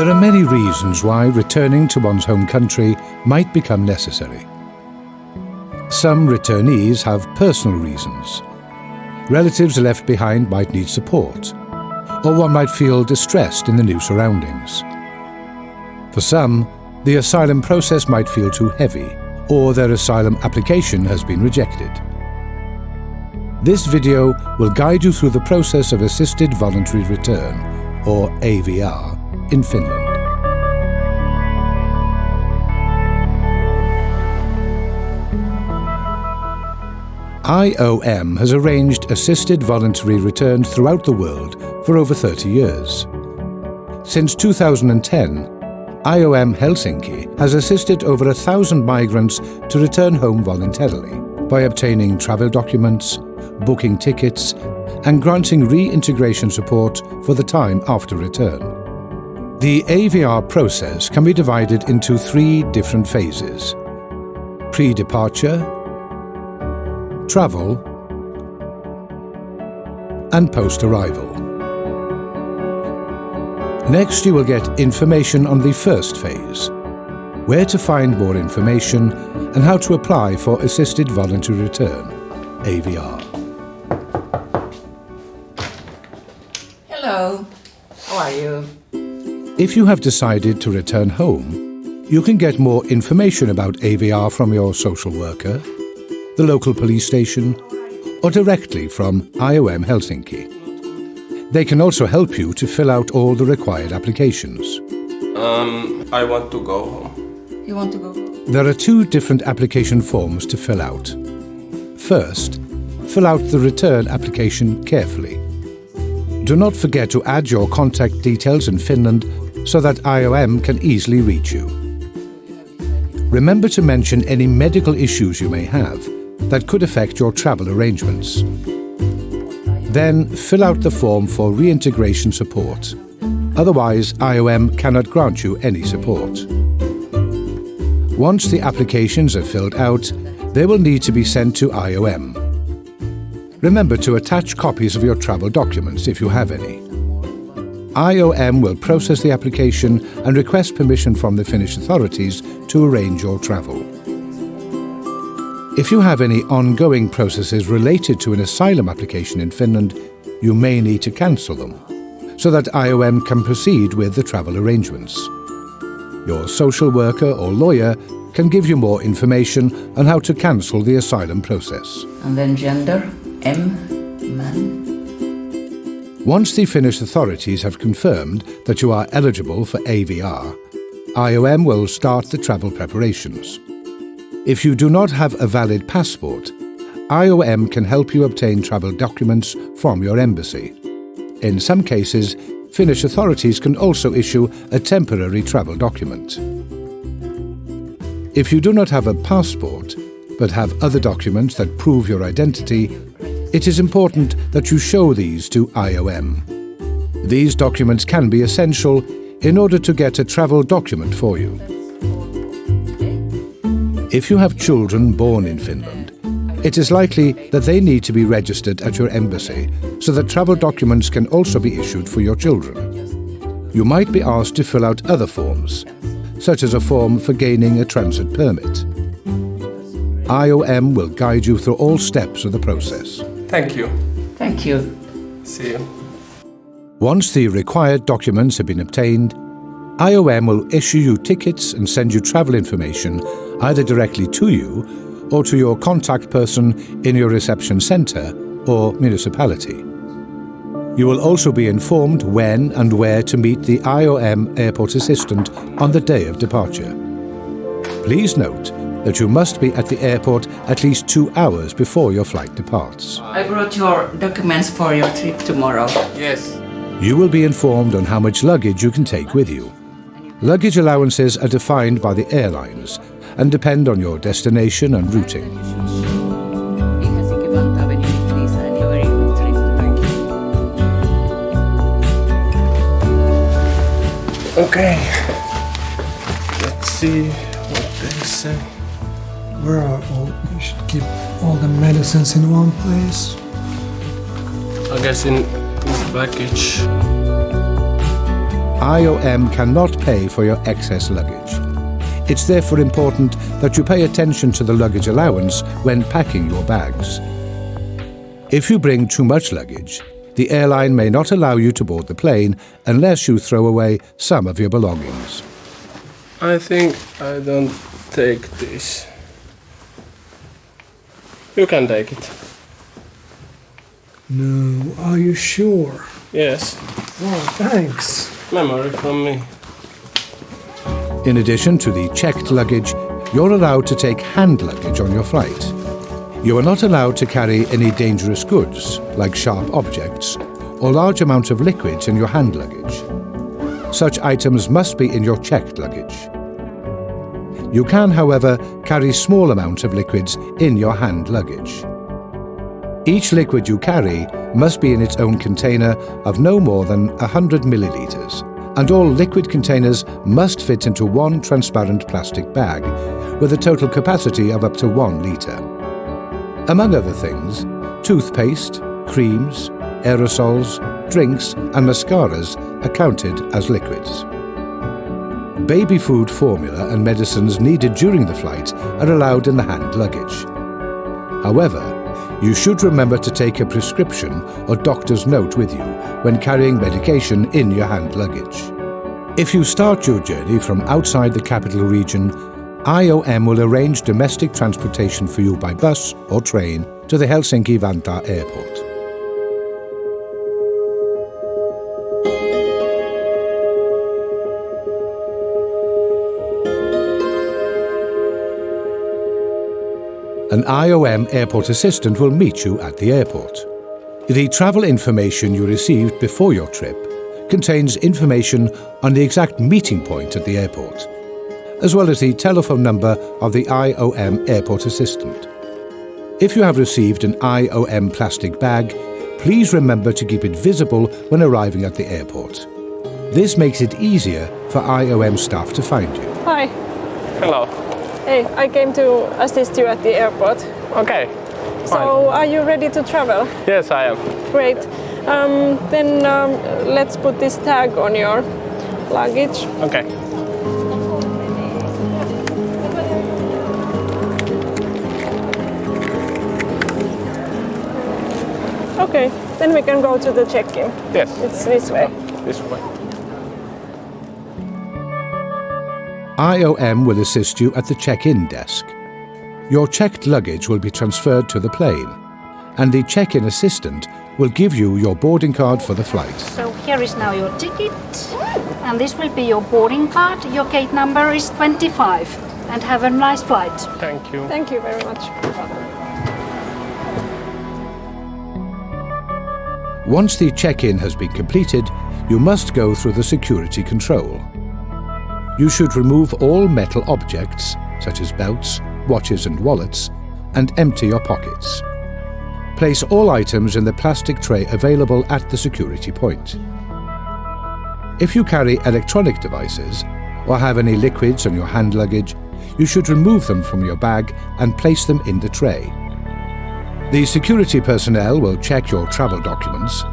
There are many reasons why returning to one's home country might become necessary. Some returnees have personal reasons. Relatives left behind might need support, or one might feel distressed in the new surroundings. For some, the asylum process might feel too heavy, or their asylum application has been rejected. This video will guide you through the process of Assisted Voluntary Return, or AVR, in Finland. IOM has arranged assisted voluntary return throughout the world for over 30 years. Since 2010, IOM Helsinki has assisted over 1,000 migrants to return home voluntarily by obtaining travel documents, booking tickets, and granting reintegration support for the time after return. The AVR process can be divided into 3 different phases: pre-departure, travel, and post-arrival. Next, you will get information on the first phase, where to find more information and how to apply for Assisted Voluntary Return, AVR. Hello, how are you? If you have decided to return home, you can get more information about AVR from your social worker, the local police station, or directly from IOM Helsinki. They can also help you to fill out all the required applications. I want to go home. You want to go home? There are 2 different application forms to fill out. First, fill out the return application carefully. Do not forget to add your contact details in Finland so that IOM can easily reach you. Remember to mention any medical issues you may have that could affect your travel arrangements. Then fill out the form for reintegration support. Otherwise, IOM cannot grant you any support. Once the applications are filled out, they will need to be sent to IOM. Remember to attach copies of your travel documents if you have any. IOM will process the application and request permission from the Finnish authorities to arrange your travel. If you have any ongoing processes related to an asylum application in Finland, you may need to cancel them, so that IOM can proceed with the travel arrangements. Your social worker or lawyer can give you more information on how to cancel the asylum process. And then gender, man. Once the Finnish authorities have confirmed that you are eligible for AVR, IOM will start the travel preparations. If you do not have a valid passport, IOM can help you obtain travel documents from your embassy. In some cases, Finnish authorities can also issue a temporary travel document. If you do not have a passport, but have other documents that prove your identity, it is important that you show these to IOM. These documents can be essential in order to get a travel document for you. If you have children born in Finland, it is likely that they need to be registered at your embassy so that travel documents can also be issued for your children. You might be asked to fill out other forms, such as a form for gaining a transit permit. IOM will guide you through all steps of the process. Thank you. Thank you. See you. Once the required documents have been obtained, IOM will issue you tickets and send you travel information either directly to you or to your contact person in your reception centre or municipality. You will also be informed when and where to meet the IOM airport assistant on the day of departure. Please note that you must be at the airport at least 2 hours before your flight departs. I brought your documents for your trip tomorrow. Yes. You will be informed on how much luggage you can take with you. Luggage allowances are defined by the airlines and depend on your destination and routing. Okay. Let's see what they say. Where are all? You should keep all the medicines in one place. I guess in this package. IOM cannot pay for your excess luggage. It's therefore important that you pay attention to the luggage allowance when packing your bags. If you bring too much luggage, the airline may not allow you to board the plane unless you throw away some of your belongings. I think I don't take this. You can take it. No, are you sure? Yes. Oh, thanks. Memory from me. In addition to the checked luggage, you're allowed to take hand luggage on your flight. You are not allowed to carry any dangerous goods, like sharp objects, or large amounts of liquids in your hand luggage. Such items must be in your checked luggage. You can, however, carry small amounts of liquids in your hand luggage. Each liquid you carry must be in its own container of no more than 100 millilitres, and all liquid containers must fit into one transparent plastic bag with a total capacity of up to 1 litre. Among other things, toothpaste, creams, aerosols, drinks and mascaras are counted as liquids. Baby food formula and medicines needed during the flight are allowed in the hand luggage. However, you should remember to take a prescription or doctor's note with you when carrying medication in your hand luggage. If you start your journey from outside the capital region, IOM will arrange domestic transportation for you by bus or train to the Helsinki-Vantaa airport. An IOM airport assistant will meet you at the airport. The travel information you received before your trip contains information on the exact meeting point at the airport, as well as the telephone number of the IOM airport assistant. If you have received an IOM plastic bag, please remember to keep it visible when arriving at the airport. This makes it easier for IOM staff to find you. Hi. Hello. Hey, I came to assist you at the airport. Okay. So, are you ready to travel? Yes, I am. Great. Then let's put this tag on your luggage. Okay. Okay, then we can go to the check-in. Yes. It's this way. This way. IOM will assist you at the check-in desk. Your checked luggage will be transferred to the plane, and the check-in assistant will give you your boarding card for the flight. So here is now your ticket, and this will be your boarding card. Your gate number is 25, and have a nice flight. Thank you. Thank you very much. Once the check-in has been completed, you must go through the security control. You should remove all metal objects, such as belts, watches and wallets, and empty your pockets. Place all items in the plastic tray available at the security point. If you carry electronic devices or have any liquids on your hand luggage, you should remove them from your bag and place them in the tray. The security personnel will check your travel documents,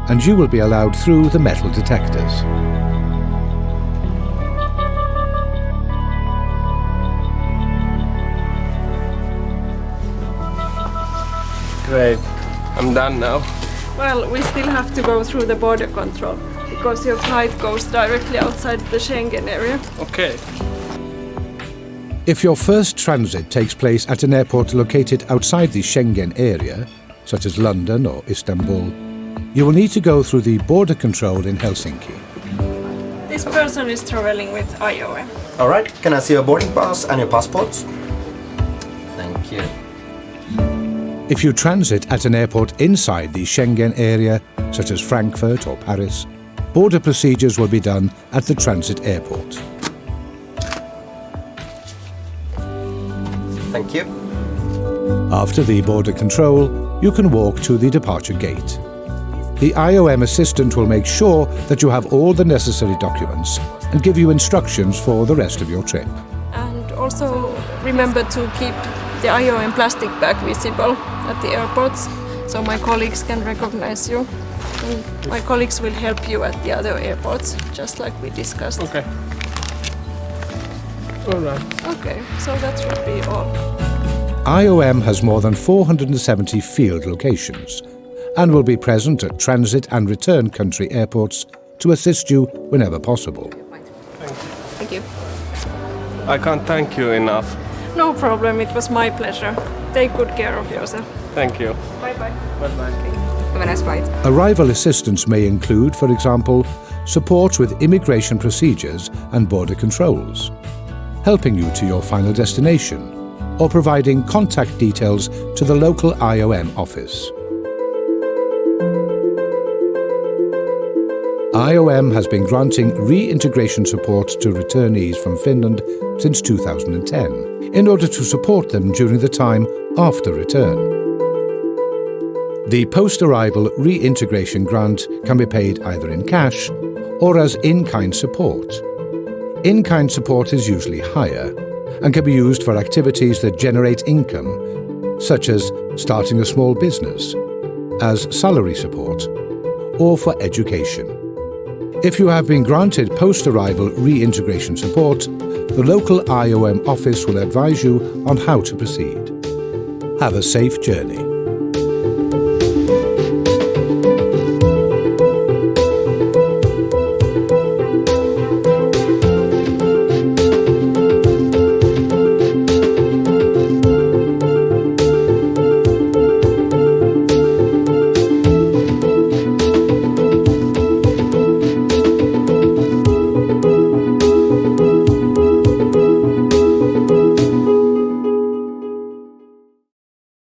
and you will be allowed through the metal detectors. Great. I'm done now. Well, we still have to go through the border control because your flight goes directly outside the Schengen area. Okay. If your first transit takes place at an airport located outside the Schengen area, such as London or Istanbul, you will need to go through the border control in Helsinki. This person is traveling with IOM. All right, can I see your boarding pass and your passports? Thank you. If you transit at an airport inside the Schengen area, such as Frankfurt or Paris, border procedures will be done at the transit airport. Thank you. After the border control, you can walk to the departure gate. The IOM assistant will make sure that you have all the necessary documents and give you instructions for the rest of your trip. And also remember to keep the IOM plastic bag visible at the airports so my colleagues can recognize you My colleagues will help you at the other airports, just like we discussed. Okay. All right. Okay, so that should be all. IOM has more than 470 field locations and will be present at transit and return country airports to assist you whenever possible. Thank you. I can't thank you enough. No problem, it was my pleasure. Take good care of yourself. Thank you. Bye-bye. Bye-bye. Have a nice flight. Arrival assistance may include, for example, support with immigration procedures and border controls, helping you to your final destination, or providing contact details to the local IOM office. IOM has been granting reintegration support to returnees from Finland since 2010 in order to support them during the time after return. The post-arrival reintegration grant can be paid either in cash or as in-kind support. In-kind support is usually higher and can be used for activities that generate income, such as starting a small business, as salary support, or for education. If you have been granted post-arrival reintegration support, the local IOM office will advise you on how to proceed. Have a safe journey.